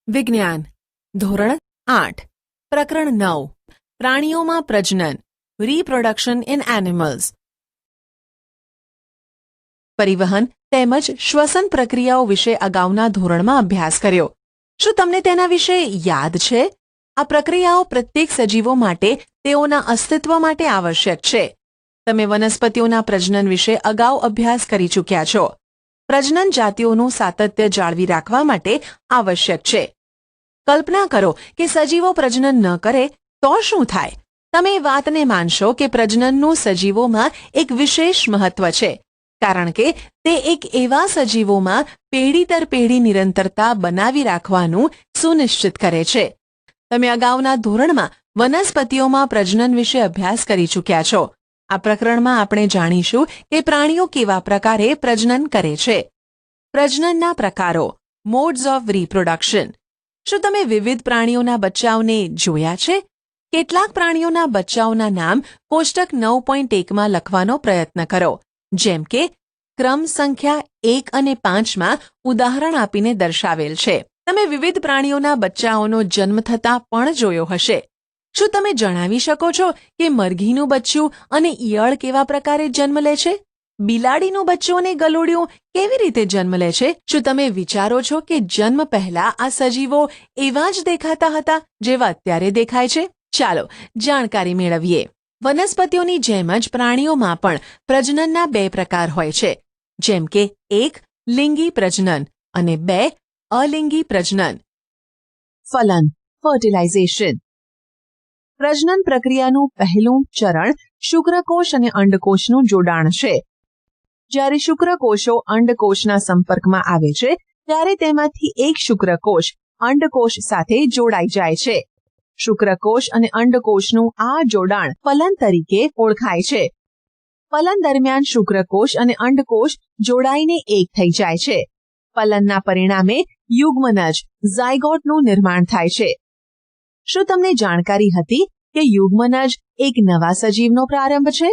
વિજ્ઞાન ધોરણ 8 પ્રકરણ 9 પ્રાણીઓમાં પ્રજનન રીપ્રોડક્શન ઇન એનિમલ્સ પરિવહન તેમજ શ્વસન પ્રક્રિયાઓ વિશે અગાઉના ધોરણમાં અભ્યાસ કર્યો. શું તમને તેના વિશે યાદ છે? આ પ્રક્રિયાઓ પ્રત્યેક સજીવો માટે તેઓના અસ્તિત્વ માટે આવશ્યક છે. તમે વનસ્પતિઓના પ્રજનન વિશે અગાઉ અભ્યાસ કરી ચૂક્યા છો. પ્રજનન જાતિઓનું સાતત્ય જાળવી રાખવા માટે આવશ્યક છે. કલ્પના કરો કે સજીવો પ્રજનન ન કરે તો શું થાય? તમે એ વાતને માનશો કે પ્રજનનનું સજીવોમાં એક વિશેષ મહત્વ છે, કારણ કે તે એક એવા સજીવોમાં પેઢી દર પેઢી નિરંતરતા બનાવી રાખવાનું સુનિશ્ચિત કરે છે. તમે અગાઉના ધોરણમાં વનસ્પતિઓમાં પ્રજનન વિશે અભ્યાસ કરી ચૂક્યા છો. આ પ્રકરણમાં આપણે જાણીશું કે પ્રાણીઓ કેવા પ્રકારે પ્રજનન કરે છે. પ્રજનનના પ્રકારો, મોડ્સ ઓફ રીપ્રોડક્શન. શું તમે વિવિધ પ્રાણીઓના બચ્ચાઓને જોયા છે? કેટલાક પ્રાણીઓના બચ્ચાઓના નામ કોષ્ટક 9.1માં લખવાનો પ્રયત્ન કરો, જેમ કે ક્રમ સંખ્યા 1 અને 5માં ઉદાહરણ આપીને દર્શાવેલ છે. તમે વિવિધ પ્રાણીઓના બચ્ચાઓનો જન્મ થતાં પણ જોયો હશે. શું તમે જણાવી શકો છો કે મરઘીનું બચ્ચું અને ઈયળ કેવા પ્રકારે જન્મ લે છે? બિલાડીનું બચ્ચું અને ગલુડિયું કેવી રીતે જન્મ લે છે? શું તમે વિચારો છો કે જન્મ પહેલા આ સજીવો એવા જ દેખાતા હતા જેવા અત્યારે દેખાય છે? ચાલો જાણકારી મેળવીએ. વનસ્પતિઓની જેમ જ પ્રાણીઓમાં પણ પ્રજનનના 2 પ્રકાર હોય છે, જેમ કે 1 લિંગી પ્રજનન અને 2 અલિંગી પ્રજનન. ફલન ફર્ટિલાઇઝેશન. પ્રજનન પ્રક્રિયાનું પહેલું ચરણ શુક્રકોષ અને અંડકોષનું જોડાણ છે. જ્યારે શુક્રકોષો અંડકોષના સંપર્કમાં આવે છે ત્યારે તેમાંથી એક શુક્રકોષ અંડકોષ સાથે જોડાઈ જાય છે. શુક્રકોષ અને અંડકોષનું આ જોડાણ ફલન તરીકે ઓળખાય છે. ફલન દરમિયાન શુક્રકોષ અને અંડકોષ જોડાઈને એક થઈ જાય છે. ફલનના પરિણામે યુગ્મનજ ઝાયગોટનું નિર્માણ થાય છે. શું તમને જાણકારી હતી કે યુગ્મનજ એક નવા સજીવનો પ્રારંભ છે?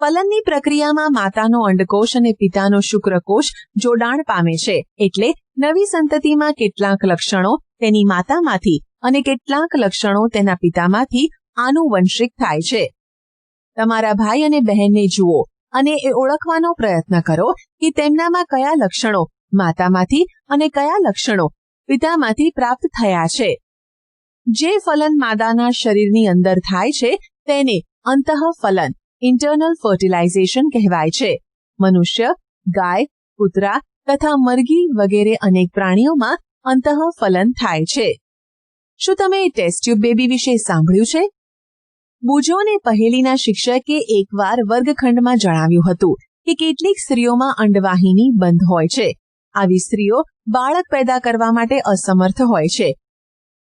ફલનની પ્રક્રિયામાં માતાનો અંડકોષ અને પિતાનો શુક્રકોષ જોડાણ પામે છે, એટલે નવી સંતતિમાં કેટલાક લક્ષણો તેની માતામાંથી અને કેટલાક લક્ષણો તેના પિતામાંથી આનુવંશિક થાય છે. તમારા ભાઈ અને બહેનને જુઓ અને એ ઓળખવાનો પ્રયત્ન કરો કે તેમનામાં કયા લક્ષણો માતામાંથી અને કયા લક્ષણો પિતામાંથી પ્રાપ્ત થયા છે. જે ફલન માદાના શરીરની અંદર થાય છે તેને અંતઃફલન ઇન્ટરનલ ફર્ટિલાઇઝેશન કહેવાય છે. મનુષ્ય, ગાય, કૂતરા તથા મરઘી વગેરે અનેક પ્રાણીઓમાં અંતઃફલન થાય છે. શું તમે ટેસ્ટ ટ્યુબ બેબી વિશે સાંભળ્યું છે? બુજો અને પહેલીના શિક્ષકે એકવાર વર્ગખંડમાં જણાવ્યું હતું કે કેટલીક સ્ત્રીઓમાં અંડવાહિની બંધ હોય છે. આવી સ્ત્રીઓ બાળક પેદા કરવા માટે અસમર્થ હોય છે,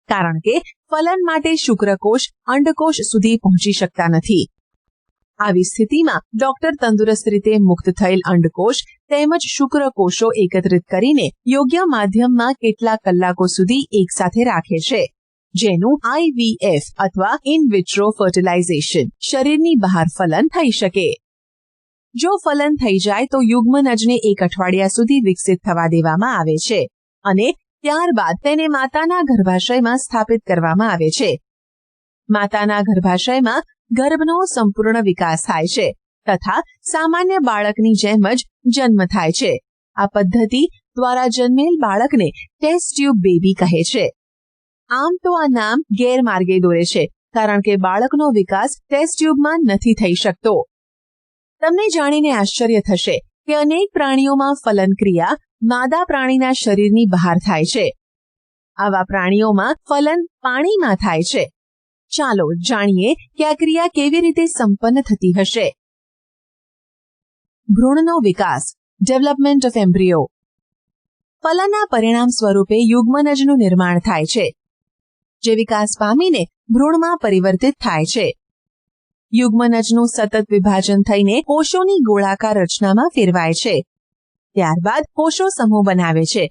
કારણ કે ફલન માટે શુક્રકોષ અંડકોષ સુધી પહોંચી શકતા નથી. આવી સ્થિતિમાં ડોક્ટર તંદુરસ્ત રીતે મુક્ત થયેલ અંડકોષ તેમજ શુક્રકોષો એકત્રિત કરીને યોગ્ય માધ્યમમાં કેટલાક કલાકો સુધી એકસાથે રાખે છે, જેનું IVF અથવા ઇન વિટ્રો ફર્ટિલાઇઝેશન શરીરની બહાર ફલન થઈ શકે. જો ફલન થઈ જાય તો યુગ્મનજને 1 અઠવાડિયા સુધી વિકસિત થવા દેવામાં આવે છે અને ત્યારબાદ તેને માતાના ગર્ભાશયમાં સ્થાપિત કરવામાં આવે છે. માતાના ગર્ભાશયમાં ગર્ભનો સંપૂર્ણ વિકાસ થાય છે તથા સામાન્ય બાળકની જેમ જ જન્મ થાય છે. આ પદ્ધતિ દ્વારા જન્મેલ બાળકને ટેસ્ટ ટ્યુબ બેબી કહે છે. આમ તો આ નામ ગેરમાર્ગે દોરે છે, કારણ કે બાળકનો વિકાસ ટેસ્ટ ટ્યુબમાં નથી થઈ શકતો. તમને જાણીને આશ્ચર્ય થશે કે અનેક પ્રાણીઓમાં ફલન ક્રિયા માદા પ્રાણીના શરીરની બહાર થાય છે. આવા પ્રાણીઓમાં ફલન પાણીમાં થાય છે. ચાલો જાણીએ કે આ ક્રિયા કેવી રીતે સંપન્ન થતી હશે. ભ્રૂણનો વિકાસ, ડેવલપમેન્ટ ઓફ એમ્બ્રિયો. ફલનના પરિણામ સ્વરૂપે યુગ્મનજનું નિર્માણ થાય છે, જે વિકાસ પામીને ભ્રૂણમાં પરિવર્તિત થાય છે. યુગ્મનજનું સતત વિભાજન થઈને કોષોની ગોળાકાર રચનામાં ફેરવાય છે. ત્યારબાદ કોષો સમૂહ બનાવે છે,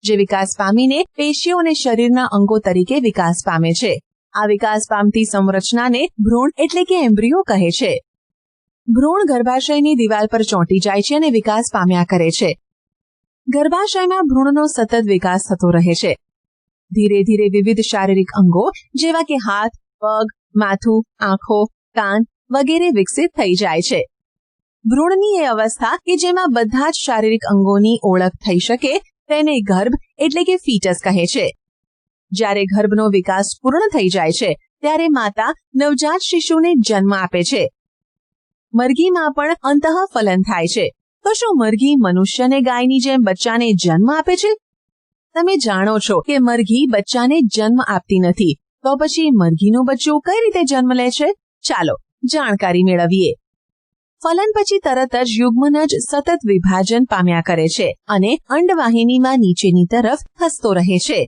જે વિકાસ પામીને પેશીઓ અને શરીરના અંગો તરીકે વિકાસ પામે છે. આ વિકાસ પામતી સંરચનાને ભ્રૂણ એટલે કે એમ્બ્રિયો કહે છે. ભ્રૂણ ગર્ભાશયની દિવાલ પર ચોંટી જાય છે અને વિકાસ પામ્યા કરે છે. ગર્ભાશયમાં ભ્રૂણનો સતત વિકાસ થતો રહે છે. ધીરે ધીરે વિવિધ શારીરિક અંગો જેવા કે હાથ, પગ, માથું, આંખો, કાન વગેરે વિકસિત થઈ જાય છે. ભ્રૂણની એ અવસ્થા કે જેમાં બધા જ શારીરિક અંગોની ઓળખ થઈ શકે તેને ગર્ભ એટલે કે ફીટસ કહે છે. જ્યારે ગર્ભનો વિકાસ પૂર્ણ થઈ જાય છે ત્યારે માતા નવજાત શિશુને જન્મ આપે છે. મરઘીમાં પણ અંતઃફલન થાય છે. તો શું મરઘી મનુષ્ય અને ગાયની જેમ બચ્ચાને જન્મ આપે છે? તમે જાણો છો કે મરઘી બચ્ચાને જન્મ આપતી નથી. તો પછી મરઘીનું બચ્ચું કઈ રીતે જન્મ લે છે? ચાલો જાણકારી મેળવીએ. ફલન પછી તરત જ યુગ્મન જ સતત વિભાજન પામ્યા કરે છે અને અંડવાહિનીમાં નીચેની તરફ ખસતો રહે છે.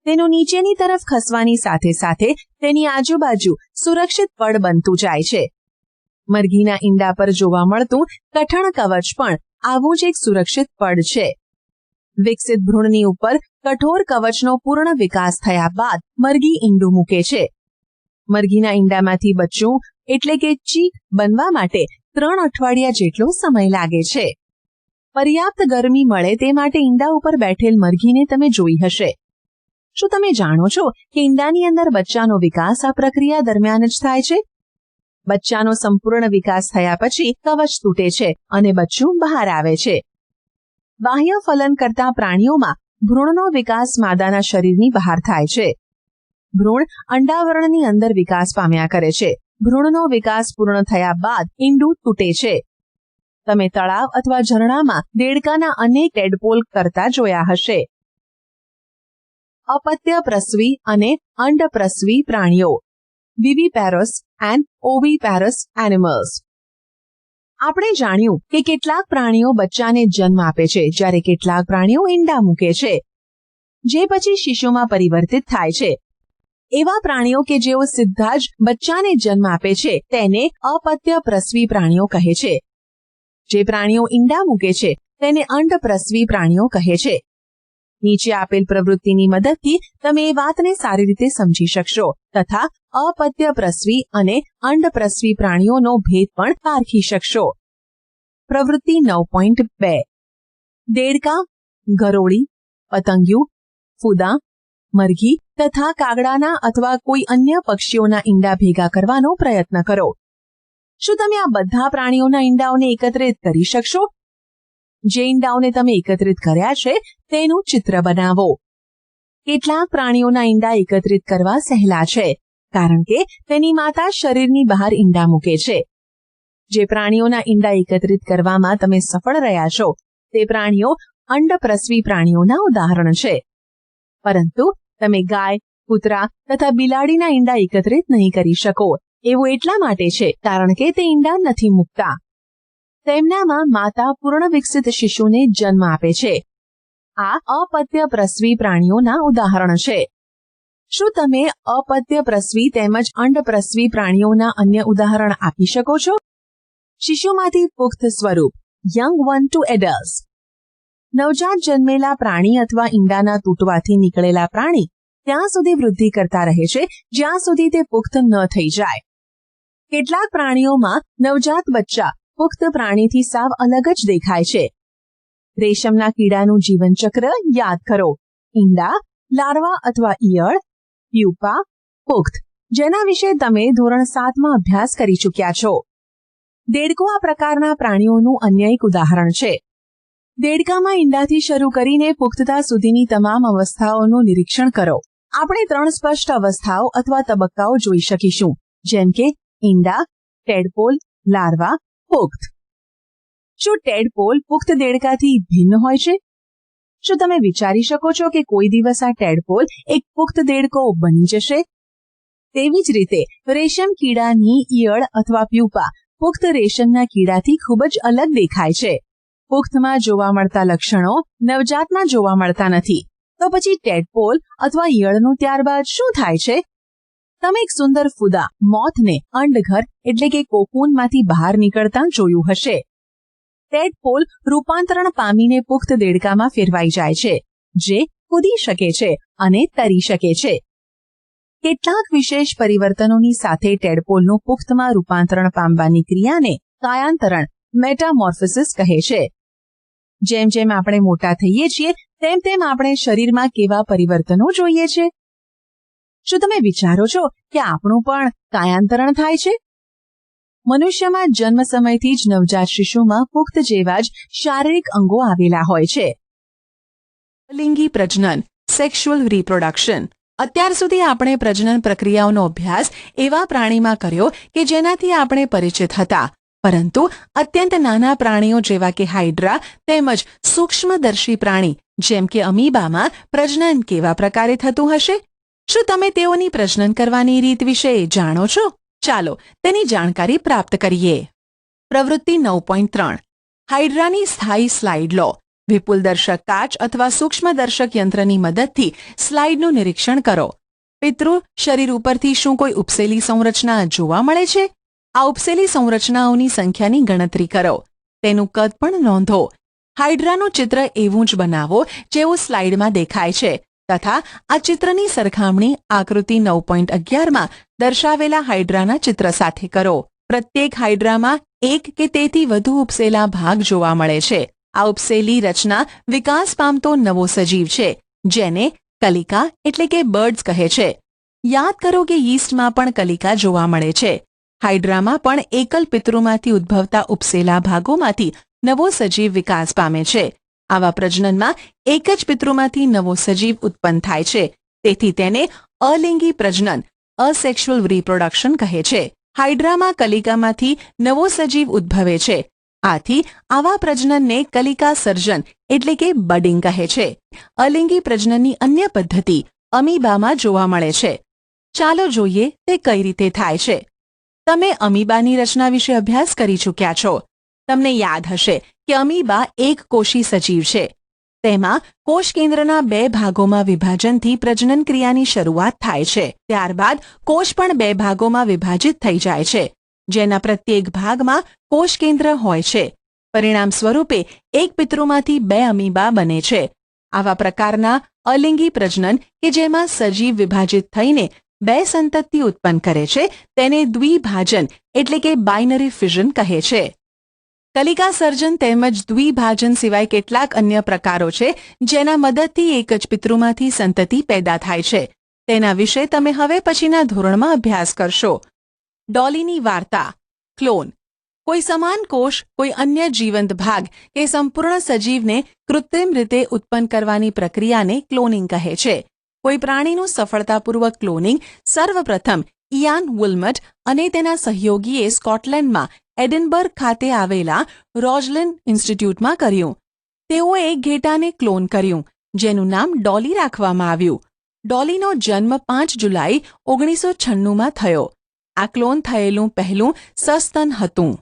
તેનું નીચેની તરફ ખસવાની સાથે સાથે તેની આજુબાજુ સુરક્ષિત પડ બનતું જાય છે. મરઘીના ઈંડા પર જોવા મળતું કઠણ કવચ પણ આવું જ એક સુરક્ષિત પડ છે. વિકસિત ભ્રૂણની ઉપર કઠોર કવચનો પૂર્ણ વિકાસ થયા બાદ મરઘી ઈંડું મૂકે છે. મરઘીના ઈંડામાંથી બચ્ચું એટલે કે ચીક બનવા માટે 3 અઠવાડિયા જેટલો સમય લાગે છે. પર્યાપ્ત ગરમી મળે તે માટે ઈંડા ઉપર બેઠેલ મરઘીને તમે જોઈ હશે. શું તમે જાણો છો કે ઈંડાની અંદર બચ્ચાનો વિકાસ આ પ્રક્રિયા દરમિયાન જ થાય છે? બચ્ચાનો સંપૂર્ણ વિકાસ થયા પછી કવચ તૂટે છે અને બચ્ચું બહાર આવે છે. બાહ્ય ફલન કરતા પ્રાણીઓમાં ભ્રૂણનો વિકાસ માદાના શરીરની બહાર થાય છે. ભ્રૂણ અંડાવરણની અંદર વિકાસ પામ્યા કરે છે. ભ્રૂણનો વિકાસ પૂર્ણ થયા બાદ ઈંડું તૂટે છે. તમે તળાવ અથવા ઝરણામાં દેડકાના અનેક ટેડપોલ કરતા જોયા હશે. અપત્ય પ્રસવી અને અંડપ્રસવી પ્રાણીઓ, વિવિપેરસ એન્ડ ઓવિપેરસ એનિમલ્સ. આપણે જાણ્યું કે કેટલાક પ્રાણીઓ બચ્ચાને જન્મ આપે છે જ્યારે કેટલાક પ્રાણીઓ ઈંડા મૂકે છે જે પછી શિશુમાં પરિવર્તિત થાય છે. એવા પ્રાણીઓ કે જેઓ સીધા જ બચ્ચાને જન્મ આપે છે તેને અપત્ય પ્રસવી પ્રાણીઓ કહે છે. જે પ્રાણીઓ ઈંડા મૂકે છે તેને અંડપ્રસવી પ્રાણીઓ કહે છે. નીચે આપેલ પ્રવૃત્તિની મદદથી તમે એ વાતને સારી રીતે સમજી શકશો તથા અપત્ય પ્રસવી અને અંડપ્રસવી પ્રાણીઓનો ભેદ પણ પારખી શકશો. પ્રવૃત્તિ 9.2. દેડકા, ગરોળી, પતંગિયું, ફૂદા, મરઘી તથા કાગડાના અથવા કોઈ અન્ય પક્ષીઓના ઈંડા ભેગા કરવાનો પ્રયત્ન કરો. શું તમે આ બધા પ્રાણીઓના ઈંડાઓને એકત્રિત કરી શકશો? જે ઈંડાઓને તમે એકત્રિત કર્યા છે તેનું ચિત્ર બનાવો. કેટલાક પ્રાણીઓના ઈંડા એકત્રિત કરવા સહેલા છે કારણ કે તેની માતા શરીરની બહાર ઈંડા મૂકે છે. જે પ્રાણીઓના ઈંડા એકત્રિત કરવામાં તમે સફળ રહ્યા છો તે પ્રાણીઓ અંડપ્રસવી પ્રાણીઓના ઉદાહરણ છે. પરંતુ તમે ગાય, કૂતરા તથા બિલાડીના ઈંડા એકત્રિત નહીં કરી શકો. એવું એટલા માટે છે કારણ કે તે ઈંડા નથી મૂકતા. તેમનામાં માતા પૂર્ણ વિકસિત શિશુને જન્મ આપે છે. આ અપત્ય પ્રસવી પ્રાણીઓના ઉદાહરણ છે. શું તમે અપત્ય પ્રસવી તેમજ અંડપ્રસવી પ્રાણીઓના અન્ય ઉદાહરણ આપી શકો છો? શિશુમાંથી પુખ્ત સ્વરૂપ, યંગ વન ટુ એડલ્ટ. નવજાત જન્મેલા પ્રાણી અથવા ઈંડાના તૂટવાથી નીકળેલા પ્રાણી ત્યાં સુધી વૃદ્ધિ કરતા રહે છે જ્યાં સુધી તે પુખ્ત ન થઈ જાય. કેટલાક પ્રાણીઓમાં નવજાત બચ્ચા પુખ્ત પ્રાણીથી સાવ અલગ જ દેખાય છે. રેશમના કીડાનું જીવનચક્ર યાદ કરો. ઈંડા, લાર્વા અથવા ઈયળ, પ્યુપા, પુખ્ત, જેના વિશે તમે ધોરણ 7માં અભ્યાસ કરી ચૂક્યા છો. દેડકો આ પ્રકારના પ્રાણીઓનું અન્ય એક ઉદાહરણ છે. દેડકામાં ઈંડાથી શરૂ કરીને પુખ્તતા સુધીની તમામ અવસ્થાઓનું નિરીક્ષણ કરો. આપણે 3 સ્પષ્ટ અવસ્થાઓ અથવા તબક્કાઓ જોઈ શકીશું જેમ કે ઈંડા, ટેડપોલ, લાર્વા, પુખ્ત. શું ટેડપોલ પુખ્ત દેડકાથી ભિન્ન હોય છે? શું તમે વિચારી શકો છો કે કોઈ દિવસ આ ટેડપોલ એક પુખ્ત દેડકો બની જશે? તેવી જ રીતે રેશમ કીડાની ઈયળ અથવા પ્યુપા પુખ્ત રેશમના કીડાથી ખૂબ જ અલગ દેખાય છે. પુખ્તમાં જોવા મળતા લક્ષણો નવજાતમાં જોવા મળતા નથી. તો પછી ટેડપોલ અથવા ઈયળનું ત્યારબાદ શું થાય છે? તમે એક સુંદર ફૂદા મોથને અંડઘર એટલે કે કોકૂનમાંથી બહાર નીકળતા જોયું હશે. ટેડપોલ રૂપાંતરણ પામીને પુખ્ત દેડકામાં ફેરવાઈ જાય છે જે કૂદી શકે છે અને તરી શકે છે. કેટલાક વિશેષ પરિવર્તનોની સાથે ટેડપોલનું પુખ્તમાં રૂપાંતરણ પામવાની ક્રિયાને કાયાંતરણ મેટામોર્ફોસિસ કહે છે. જેમ જેમ આપણે મોટા થઈએ છીએ તેમ તેમ આપણે શરીરમાં કેવા પરિવર્તનો જોઈએ છે? શું તમે વિચારો છો કે આપણું પણ કાયાંતરણ થાય છે? મનુષ્યમાં જન્મ સમયથી જ નવજાત શિશુમાં પુખ્ત જેવા જ શારીરિક અંગો આવેલા હોય છે. લિંગી પ્રજનન, સેક્સ્યુઅલ રિપ્રોડક્શન. અત્યાર સુધી આપણે પ્રજનન પ્રક્રિયાઓનો અભ્યાસ એવા પ્રાણીમાં કર્યો કે જેનાથી આપણે પરિચિત હતા, પરંતુ અત્યંત નાના પ્રાણીઓ જેવા કે હાઇડ્રા તેમજ સૂક્ષ્મદર્શી પ્રાણી જેમ કે અમીબામાં પ્રજનન કેવા પ્રકારે થતું હશે? શું તમે તેઓની પ્રજનન કરવાની રીત વિશે જાણો છો? ચાલો તેની જાણકારી પ્રાપ્ત કરીએ. પ્રવૃત્તિ 9.3. હાઇડ્રાની સ્થાયી સ્લાઇડ લો. વિપુલદર્શક કાચ અથવા સૂક્ષ્મદર્શક યંત્રની મદદથી સ્લાઇડનું નિરીક્ષણ કરો. પિતૃ શરીર ઉપરથી શું કોઈ ઉપસેલી સંરચના જોવા મળે છે? આ ઉપસેલી સંરચનાઓની સંખ્યાની ગણતરી કરો. તેનું કદ પણ નોંધો. હાઇડ્રાનું ચિત્ર એવું જ બનાવો જેવું સ્લાઇડમાં દેખાય છે તથા આ ચિત્રની સરખામણી આકૃતિ 9.11માં દર્શાવેલા હાઇડ્રાના ચિત્ર સાથે કરો. પ્રત્યેક હાઇડ્રામાં એક કે તેથી વધુ ઉપસેલા ભાગ જોવા મળે છે. આ ઉપસેલી રચના વિકાસ પામતો નવો સજીવ છે, જેને કલિકા એટલે કે બર્ડ્સ કહે છે. યાદ કરો કે યીસ્ટમાં પણ કલિકા જોવા મળે છે. હાઇડ્રામાં પણ એકલ પિતૃમાંથી ઉદ્ભવતા ઉપસેલા ભાગોમાંથી નવો સજીવ વિકાસ પામે છે. આવા પ્રજનનમાં એક જ પિતૃમાંથી નવો સજીવ ઉત્પન્ન થાય છે. તેથી તેને અલિંગી પ્રજનન, અસેક્સ્યુઅલ રિપ્રોડક્શન કહે છે. હાઇડ્રામાં કલિકામાંથી નવો સજીવ ઉદ્ભવે છે. આથી આવા પ્રજનનને કલિકા સર્જન એટલે કે બડિંગ કહે છે. અલિંગી પ્રજનનની અન્ય પદ્ધતિ અમીબામાં જોવા મળે છે. ચાલો જોઈએ તે કઈ રીતે થાય છે. તમે અમીબાની રચના વિશે અભ્યાસ કરી ચૂક્યા છો. તમને યાદ હશે કે અમીબા એક કોષી સજીવ છે. તેમાં કોષ કેન્દ્રના 2 ભાગોમાં વિભાજનથી પ્રજનન ક્રિયાની શરૂઆત થાય છે. ત્યારબાદ કોષ પણ 2 ભાગોમાં વિભાજિત થઈ જાય છે, જેના પ્રત્યેક ભાગમાં કોષ કેન્દ્ર હોય છે. પરિણામ સ્વરૂપે એક પિતૃમાંથી 2 અમીબા બને છે. આવા પ્રકારના અલિંગી પ્રજનન કે જેમાં સજીવ વિભાજિત થઈને 2 સંતતિ ઉત્પન્ન કરે છે તેને દ્વિભાજન એટલે કે બાઇનરી ફિઝન કહે છે. કલિકા સર્જન તેમજ દ્વિભાજન સિવાય કેટલાક અન્ય પ્રકારો છે જેના મદદથી એક જ પિતૃમાંથી સંતતિ પેદા થાય છે. તેના વિશે તમે હવે પછીના ધોરણમાં અભ્યાસ કરશો. ડોલીની વાર્તા. ક્લોન. કોઈ સમાન કોષ કોઈ અન્ય જીવંત ભાગ કે સંપૂર્ણ સજીવને કૃત્રિમ રીતે ઉત્પન્ન કરવાની પ્રક્રિયાને ક્લોનિંગ કહે છે. કોઈ પ્રાણીનું સફળતાપૂર્વક ક્લોનિંગ સર્વપ્રથમ ઇયાન વુલમટ અને તેના સહયોગીએ સ્કોટલેન્ડમાં એડિનબર્ગ ખાતે આવેલા રોજલિન ઇન્સ્ટિટ્યૂટમાં કર્યું. તેઓએ એક ઘેટાને ક્લોન કર્યું, જેનું નામ ડોલી રાખવામાં આવ્યું. ડોલીનો જન્મ 5 જુલાઈ 1996માં થયો. આ ક્લોન થયેલું પહેલું સસ્તન હતું.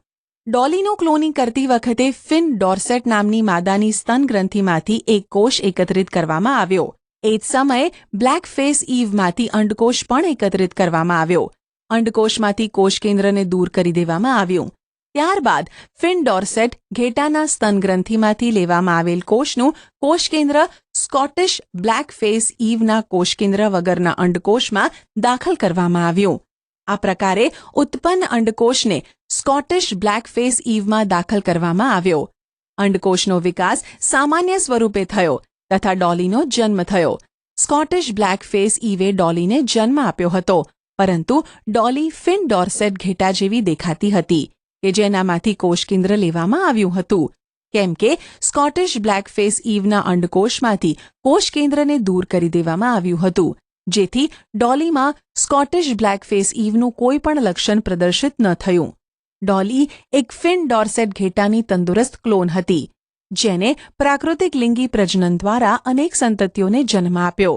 ડોલીનું ક્લોનિંગ કરતી વખતે ફિન ડોર્સેટ નામની માદાની સ્તન ગ્રંથિમાંથી એક કોષ એકત્રિત કરવામાં આવ્યો. એ જ સમયે બ્લેક ફેસ ઈવમાંથી અંડકોષ પણ એકત્રિત કરવામાં આવ્યો. અંડકોષમાંથી કોષ કેન્દ્રને દૂર કરી દેવામાં આવ્યું. ત્યારબાદ ફિન ડોર્સેટ ઘેટાના સ્તન ગ્રંથિમાંથી લેવામાં આવેલ કોષનું કોષ કેન્દ્ર સ્કોટિશ બ્લેક ફેસ ઈવના કોષ કેન્દ્ર વગરના અંડકોષમાં દાખલ કરવામાં આવ્યું. આ પ્રકારે ઉત્પન્ન અંડકોષને સ્કોટિશ બ્લેક ફેસ ઈવમાં દાખલ કરવામાં આવ્યો. અંડકોષનો વિકાસ સામાન્ય સ્વરૂપે થયો તથા ડોલીનો જન્મ થયો. સ્કોટિશ બ્લેક ફેસ ઈવે ડોલીને જન્મ આપ્યો હતો, પરંતુ ડોલી ફિન ડોર્સેટ ઘેટા જેવી દેખાતી હતી કે જેનામાંથી કોષ કેન્દ્ર લેવામાં આવ્યું હતું. કેમ કે સ્કોટિશ બ્લેક ફેસ ઈવના અંડકોષમાંથી કોષ કેન્દ્રને દૂર કરી દેવામાં આવ્યું હતું, જેથી ડોલીમાં સ્કોટિશ બ્લેક ફેસ ઈવનું કોઈ પણ લક્ષણ પ્રદર્શિત ન થયું. ડોલી એક ફિન ડોર્સેટ ઘેટાની તંદુરસ્ત ક્લોન હતી, જેને પ્રાકૃતિક લિંગી પ્રજનન દ્વારા અનેક સંતતિઓને જન્મ આપ્યો.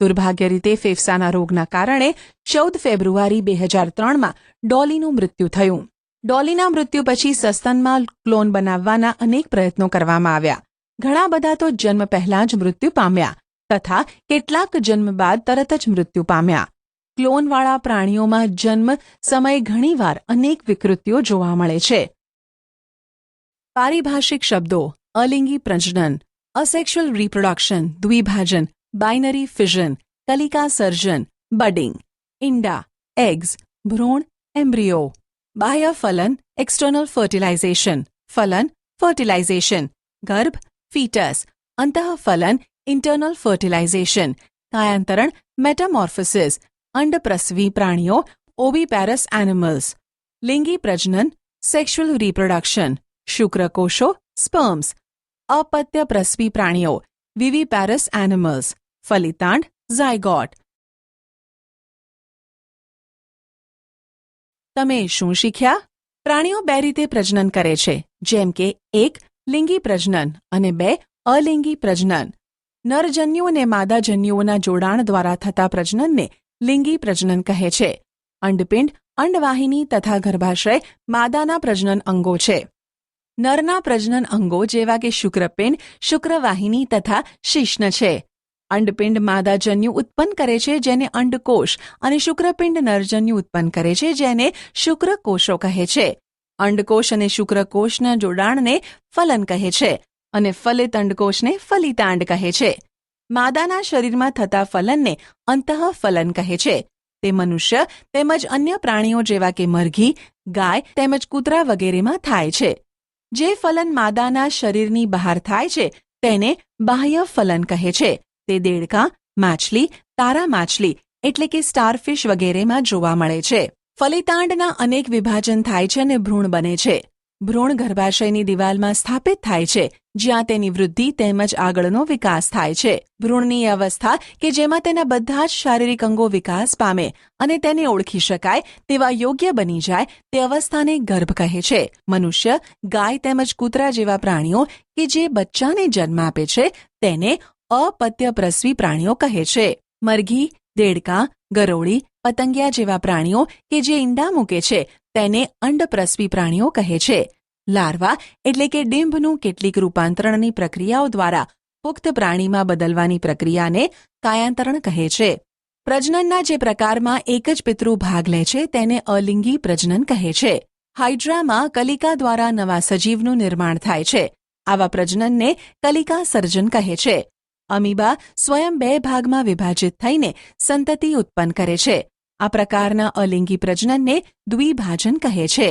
દુર્ભાગ્ય રીતે ફેફસાના રોગના કારણે 14 ફેબ્રુઆરી 2003માં ડોલીનું મૃત્યુ થયું. ડોલીના મૃત્યુ પછી સસ્તનમાં ક્લોન બનાવવાના અનેક પ્રયત્નો કરવામાં આવ્યા. ઘણા બધા તો જન્મ પહેલાં જ મૃત્યુ પામ્યા તથા કેટલાક જન્મ બાદ તરત જ મૃત્યુ પામ્યા. ક્લોનવાળા પ્રાણીઓમાં જન્મ સમયે ઘણીવાર અનેક વિકૃતિઓ જોવા મળે છે. પારિભાષિક શબ્દો: અલિંગી પ્રજનન, અસેક્સ્યુઅલ રિપ્રોડક્શન દ્વિભાજન, બાઇનરી ફિઝન, કલિકા સર્જન બડિંગ, ઇંડા એગ્સ ભ્રૂણ એમ્બ્રિયો, બાહ્ય ફલન એક્સટર્નલ ફર્ટિલાઇઝેશન, ફલન ફર્ટિલાઇઝેશન, ગર્ભ ફીટસ, અંતઃફલન ઇન્ટરનલ ફર્ટિલાઇઝેશન, કાયાંતરણ મેટામોર્ફોસિસ, અંડપ્રસવી પ્રાણીઓ ઓવિપેરસ એનિમલ્સ, લિંગી પ્રજનન સેક્સ્યુઅલ રિપ્રોડક્શન, શુક્રકોષો સ્પર્મ્સ, અપત્ય પ્રસવી પ્રાણીઓ વિવિપેરસ એનિમલ્સ, ફલિતાંડ ઝાયગોટ. તમે શું શીખ્યા? પ્રાણીઓ બે રીતે પ્રજનન કરે છે, જેમ કે 1. લિંગી પ્રજનન અને 2. અલિંગી પ્રજનન. નરજન્યુ અને માદાજન્યુઓના જોડાણ દ્વારા થતા પ્રજનનને લિંગી પ્રજનન કહે છે. અંડપિંડ, અંડવાહિની તથા ગર્ભાશય માદાના પ્રજનન અંગો છે. નરના પ્રજનન અંગો જેવા કે શુક્રપિંડ, શુક્રવાહિની તથા શિશ્ન છે. અંડપિંડ માદાજન્યુ ઉત્પન્ન કરે છે, જેને અંડકોષ, અને શુક્રપિંડ નરજન્યુ ઉત્પન્ન કરે છે, જેને શુક્રકોષો કહે છે. અંડકોષ અને શુક્રકોષના જોડાણને ફલન કહે છે અને ફલિત અંડકોષને ફલિતાંડ કહે છે. માદાના શરીરમાં થતા ફલનને અંતઃફલન કહે છે. તે મનુષ્ય તેમજ અન્ય પ્રાણીઓ જેવા કે મરઘી, ગાય તેમજ કૂતરા વગેરેમાં થાય છે. જે ફલન માદાના શરીરની બહાર થાય છે તેને બાહ્ય ફલન કહે છે. તે દેડકાં, માછલી, તારા માછલી એટલે કે સ્ટારફિશ વગેરેમાં જોવા મળે છે. ફલિતાંડના અનેક વિભાજન થાય છે અને ભ્રૂણ બને છે. ભ્રૂણ ગર્ભાશયની દિવાલમાં સ્થાપિત થાય છે, જ્યાં તેની વૃદ્ધિ તેમજ આગળનો વિકાસ થાય છે. ભ્રૂણની અવસ્થા કે જેમાં તેના બધા જ શારીરિક અંગો વિકાસ પામે અને તેને ઓળખી શકાય તેવા યોગ્ય બની જાય તે અવસ્થાને ગર્ભ કહે છે. મનુષ્ય, ગાય તેમજ કૂતરા જેવા પ્રાણીઓ કે જે બચ્ચાને જન્મ આપે છે તેને અપત્યપ્રસવી પ્રાણીઓ કહે છે. મરઘી, દેડકાં, ગરોળી, પતંગિયા જેવા પ્રાણીઓ કે જે ઈંડા મૂકે છે તેને અંડપ્રસવી પ્રાણીઓ કહે છે. લાર્વા એટલે કે ડિંભનું કેટલીક રૂપાંતરણની પ્રક્રિયાઓ દ્વારા પુખ્ત પ્રાણીમાં બદલવાની પ્રક્રિયાને કાયાંતરણ કહે છે. પ્રજનનના જે પ્રકારમાં એક જ પિતૃ ભાગ લે છે તેને અલિંગી પ્રજનન કહે છે. હાઇડ્રામાં કલિકા દ્વારા નવા સજીવનું નિર્માણ થાય છે. આવા પ્રજનનને કલિકા સર્જન કહે છે. અમીબા સ્વયં 2 ભાગમાં વિભાજિત થઈને સંતતિ ઉત્પન્ન કરે છે. આ પ્રકારના અલિંગી પ્રજનનને દ્વિભાજન કહે છે.